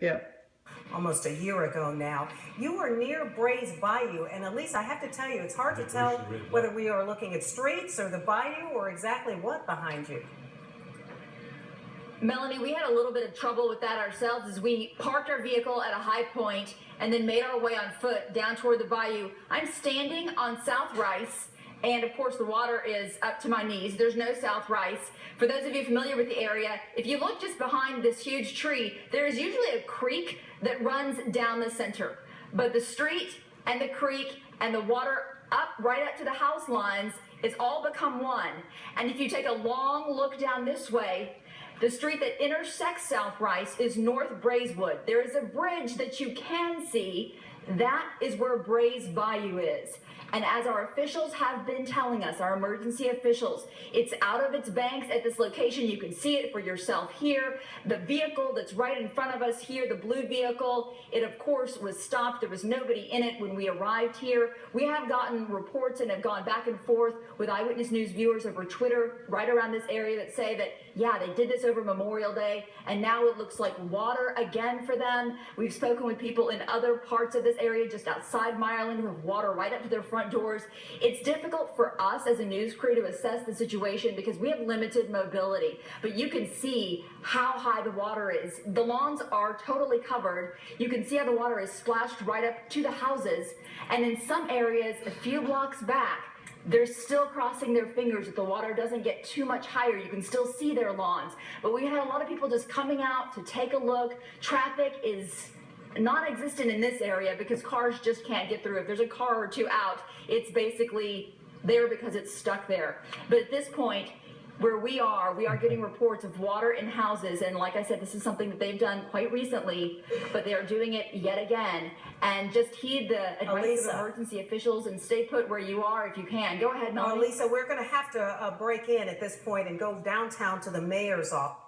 Yeah. Almost a year ago now. You were near Bray's Bayou, and Elise, I have to tell you, it's hard to tell whether we are looking at streets or the bayou or exactly what behind you. Melanie, we had a little bit of trouble with that ourselves as we parked our vehicle at a high point and then made our way on foot down toward the bayou. I'm standing on South Rice, and of course the water is up to my knees. There's no South Rice. For those of you familiar with the area, if you look just behind this huge tree, there is usually a creek that runs down the center. But the street and the creek and the water up right up to the house lines, it's all become one. And if you take a long look down this way, the street that intersects South Rice is North Braeswood. There is a bridge that you can see. That is where Bray's Bayou is. And as our officials have been telling us, our emergency officials, it's out of its banks at this location. You can see it for yourself here. The vehicle that's right in front of us here, the blue vehicle, it of course was stopped. There was nobody in it when we arrived here. We have gotten reports and have gone back and forth with Eyewitness News viewers over Twitter right around this area that say that, yeah, they did this over Memorial Day, and now it looks like water again for them. We've spoken with people in other parts of this area just outside Meyerland who have water right up to their front doors. It's difficult for us as a news crew to assess the situation because we have limited mobility, but you can see how high the water is. The lawns are totally covered. You can see how the water is splashed right up to the houses, and in some areas a few blocks back, they're still crossing their fingers that the water doesn't get too much higher. You can still see their lawns. But we had a lot of people just coming out to take a look. Traffic is non-existent in this area because cars just can't get through. If there's a car or two out, it's basically there because it's stuck there. But at this point, where we are getting reports of water in houses, and like I said, this is something that they've done quite recently, but they are doing it yet again. And just heed the advice of emergency officials and stay put where you are if you can. Go ahead, Melanie. Lisa, we're going to have to break in at this point and go downtown to the mayor's office.